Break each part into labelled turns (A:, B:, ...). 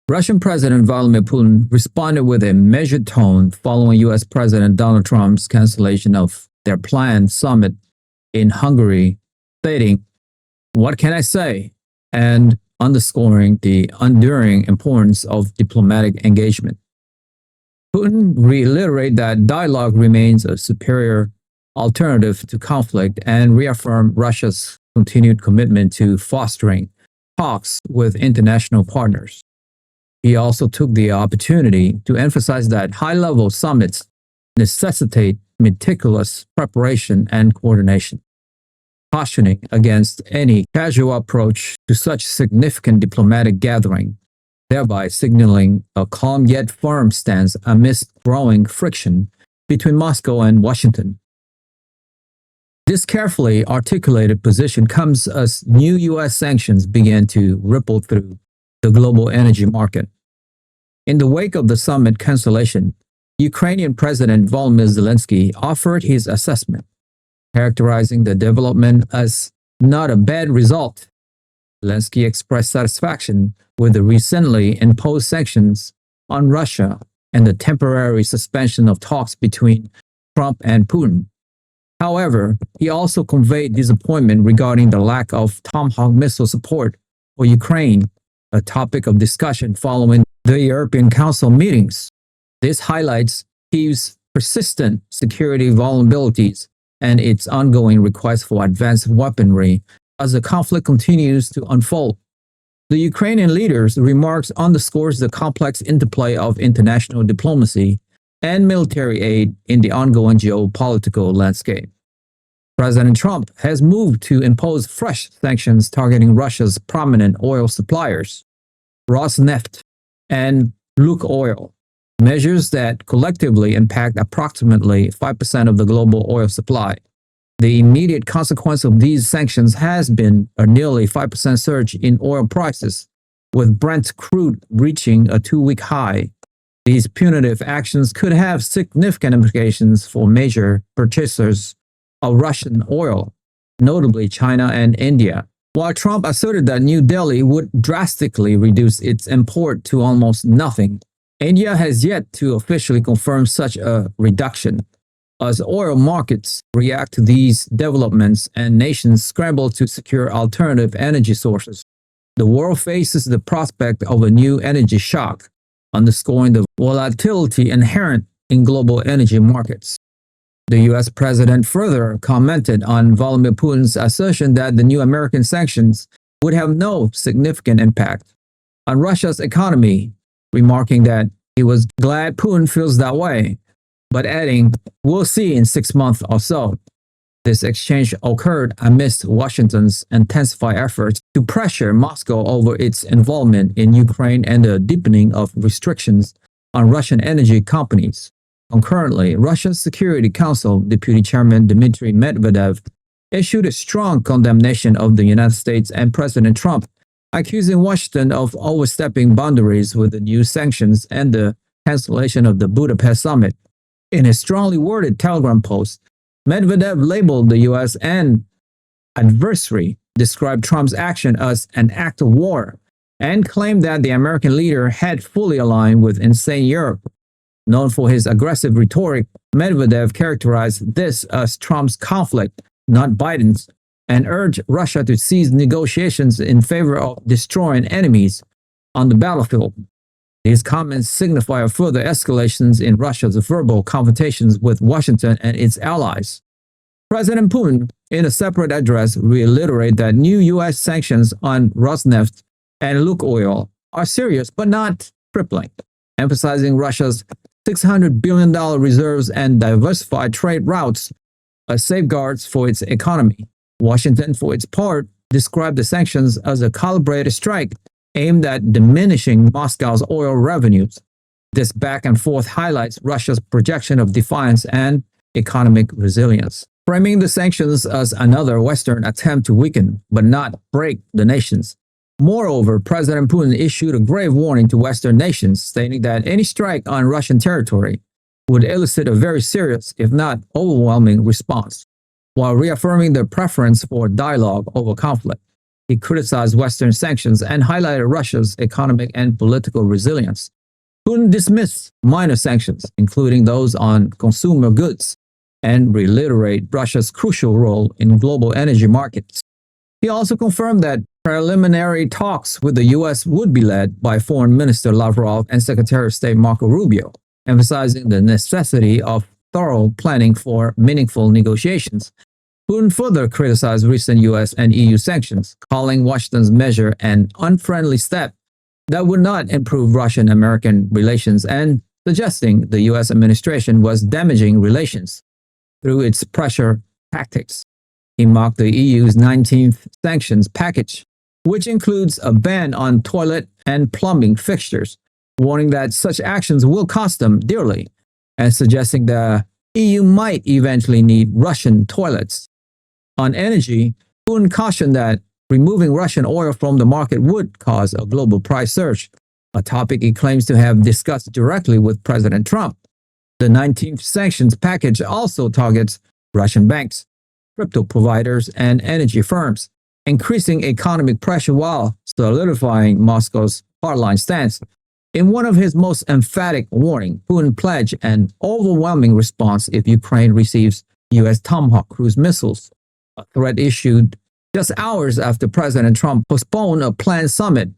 A: Russian President Vladimir Putin responded with a measured tone following U.S. President Donald Trump's cancellation of their planned summit in Hungary, stating, "What can I say?" and underscoring the enduring importance of diplomatic engagement. Putin reiterated that dialogue remains a superior alternative to conflict and reaffirmed Russia's continued commitment to fostering talks with international partners. He also took the opportunity to emphasize that high-level summits necessitate meticulous preparation and coordination, cautioning against any casual approach to such significant diplomatic gathering, thereby signaling a calm yet firm stance amidst growing friction between Moscow and Washington. This carefully articulated position comes as new U.S. sanctions began to ripple through the global energy market. In the wake of the summit cancellation, Ukrainian President Volodymyr Zelensky offered his assessment, characterizing the development as not a bad result. Zelensky expressed satisfaction with the recently imposed sanctions on Russia and the temporary suspension of talks between Trump and Putin. However, he also conveyed disappointment regarding the lack of Tomahawk missile support for Ukraine, a topic of discussion following the European Council meetings. This highlights Kyiv's persistent security vulnerabilities and its ongoing request for advanced weaponry as the conflict continues to unfold. The Ukrainian leader's remarks underscores the complex interplay of international diplomacy and military aid in the ongoing geopolitical landscape. President Trump has moved to impose fresh sanctions targeting Russia's prominent oil suppliers, Rosneft and Lukoil, measures that collectively impact approximately 5% of the global oil supply. The immediate consequence of these sanctions has been a nearly 5% surge in oil prices, with Brent crude reaching a two-week high. These punitive actions could have significant implications for major purchasers of Russian oil, notably China and India. While Trump asserted that New Delhi would drastically reduce its import to almost nothing, India has yet to officially confirm such a reduction. As oil markets react to these developments and nations scramble to secure alternative energy sources, the world faces the prospect of a new energy shock, underscoring the volatility inherent in global energy markets. The U.S. president further commented on Vladimir Putin's assertion that the new American sanctions would have no significant impact on Russia's economy, remarking that he was glad Putin feels that way, but adding, "We'll see in 6 months or so." This exchange occurred amidst Washington's intensified efforts to pressure Moscow over its involvement in Ukraine and the deepening of restrictions on Russian energy companies. Concurrently, Russia's Security Council Deputy Chairman Dmitry Medvedev issued a strong condemnation of the United States and President Trump, accusing Washington of overstepping boundaries with the new sanctions and the cancellation of the Budapest summit. In a strongly worded Telegram post, Medvedev labeled the U.S. an adversary, described Trump's action as an act of war, and claimed that the American leader had fully aligned with insane Europe. Known for his aggressive rhetoric, Medvedev characterized this as Trump's conflict, not Biden's, and urged Russia to cease negotiations in favor of destroying enemies on the battlefield. These comments signify further escalations in Russia's verbal confrontations with Washington and its allies. President Putin, in a separate address, reiterated that new U.S. sanctions on Rosneft and Lukoil are serious but not crippling, emphasizing Russia's $600 billion reserves and diversified trade routes as safeguards for its economy. Washington, for its part, described the sanctions as a calibrated strike aimed at diminishing Moscow's oil revenues. This back and forth highlights Russia's projection of defiance and economic resilience, framing the sanctions as another Western attempt to weaken, but not break, the nations. Moreover, President Putin issued a grave warning to Western nations, stating that any strike on Russian territory would elicit a very serious, if not overwhelming, response, while reaffirming their preference for dialogue over conflict. He criticized Western sanctions and highlighted Russia's economic and political resilience. Putin dismissed minor sanctions, including those on consumer goods, and reiterated Russia's crucial role in global energy markets. He also confirmed that preliminary talks with the U.S. would be led by Foreign Minister Lavrov and Secretary of State Marco Rubio, emphasizing the necessity of thorough planning for meaningful negotiations. Putin further criticized recent U.S. and EU sanctions, calling Washington's measure an unfriendly step that would not improve Russian-American relations and suggesting the U.S. administration was damaging relations through its pressure tactics. He mocked the EU's 19th sanctions package, which includes a ban on toilet and plumbing fixtures, warning that such actions will cost them dearly, and suggesting the EU might eventually need Russian toilets. On energy, Putin cautioned that removing Russian oil from the market would cause a global price surge, a topic he claims to have discussed directly with President Trump. The 19th sanctions package also targets Russian banks, crypto providers, and energy firms, increasing economic pressure while solidifying Moscow's hardline stance. In one of his most emphatic warnings, Putin pledged an overwhelming response if Ukraine receives U.S. Tomahawk cruise missiles, a threat issued just hours after President Trump postponed a planned summit.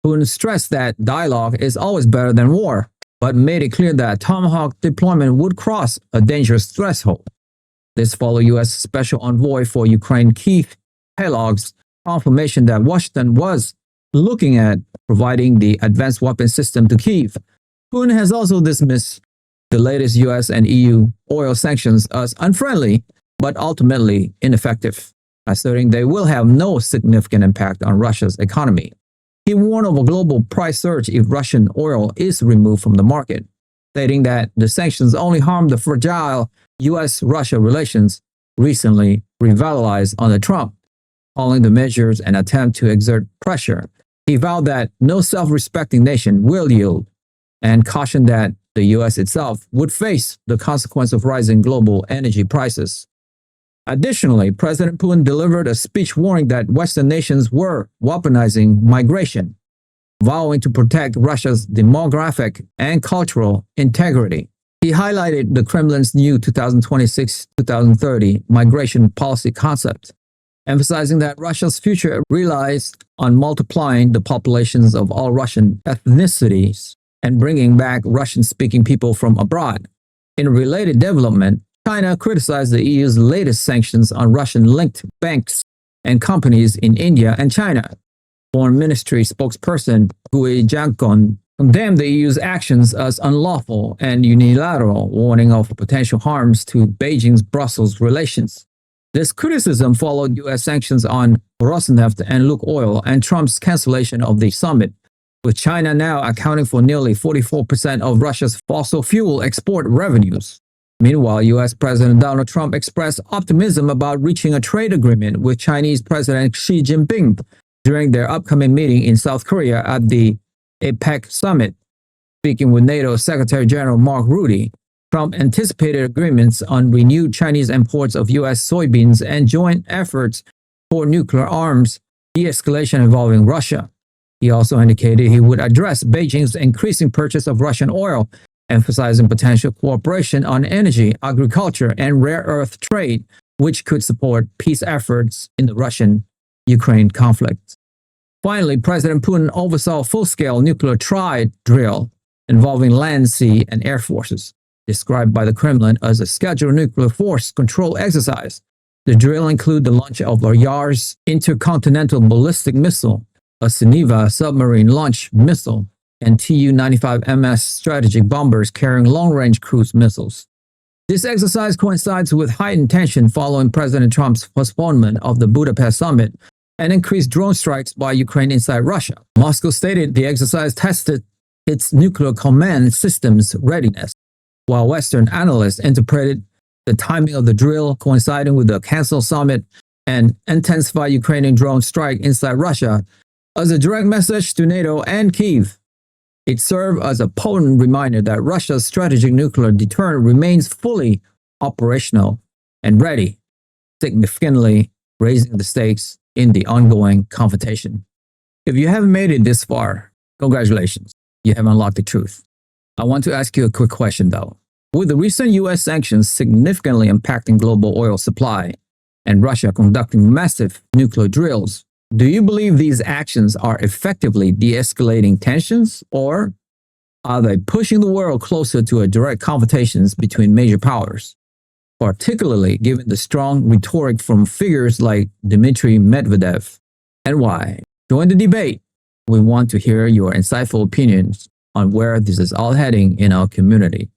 A: Putin stressed that dialogue is always better than war, but made it clear that Tomahawk deployment would cross a dangerous threshold. This followed U.S. Special Envoy for Ukraine Keith Kellogg's confirmation that Washington was looking at providing the advanced weapon system to Kyiv. Putin has also dismissed the latest U.S. and EU oil sanctions as unfriendly but ultimately ineffective, asserting they will have no significant impact on Russia's economy. He warned of a global price surge if Russian oil is removed from the market, stating that the sanctions only harm the fragile U.S.-Russia relations recently revitalized under Trump, calling the measures an attempt to exert pressure. He vowed that no self-respecting nation will yield and cautioned that the U.S. itself would face the consequence of rising global energy prices. Additionally, President Putin delivered a speech warning that Western nations were weaponizing migration, vowing to protect Russia's demographic and cultural integrity. He highlighted the Kremlin's new 2026-2030 migration policy concept, emphasizing that Russia's future relies on multiplying the populations of all Russian ethnicities and bringing back Russian-speaking people from abroad. In a related development, China criticized the EU's latest sanctions on Russian-linked banks and companies in India and China. Foreign Ministry spokesperson Gui Jiankun condemned the EU's actions as unlawful and unilateral, warning of potential harms to Beijing's Brussels relations. This criticism followed U.S. sanctions on Rosneft and Lukoil and Trump's cancellation of the summit, with China now accounting for nearly 44% of Russia's fossil fuel export revenues. Meanwhile, U.S. President Donald Trump expressed optimism about reaching a trade agreement with Chinese President Xi Jinping during their upcoming meeting in South Korea at the APEC summit. Speaking with NATO Secretary General Mark Rutte, Trump anticipated agreements on renewed Chinese imports of U.S. soybeans and joint efforts for nuclear arms de-escalation involving Russia. He also indicated he would address Beijing's increasing purchase of Russian oil, emphasizing potential cooperation on energy, agriculture, and rare earth trade, which could support peace efforts in the Russian-Ukraine conflict. Finally, President Putin oversaw a full-scale nuclear triad drill involving land, sea, and air forces, described by the Kremlin as a scheduled nuclear force control exercise. The drill included the launch of a Yars intercontinental ballistic missile, a Siniva submarine launch missile, and Tu-95MS strategic bombers carrying long-range cruise missiles. This exercise coincides with heightened tension following President Trump's postponement of the Budapest summit and increased drone strikes by Ukraine inside Russia. Moscow stated the exercise tested its nuclear command system's readiness, while Western analysts interpreted the timing of the drill coinciding with the canceled summit and intensified Ukrainian drone strike inside Russia as a direct message to NATO and Kyiv. It served as a potent reminder that Russia's strategic nuclear deterrent remains fully operational and ready, significantly raising the stakes in the ongoing confrontation. If you haven't made it this far, congratulations, you have unlocked the truth. I want to ask you a quick question though. With the recent US sanctions significantly impacting global oil supply and Russia conducting massive nuclear drills, do you believe these actions are effectively de-escalating tensions, or are they pushing the world closer to a direct confrontations between major powers? Particularly given the strong rhetoric from figures like Dmitry Medvedev, and why? Join the debate. We want to hear your insightful opinions on where this is all heading in our community.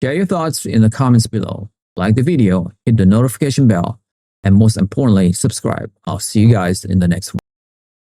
A: Share your thoughts in the comments below. Like the video, hit the notification bell, and most importantly, subscribe. I'll see you guys in the next one.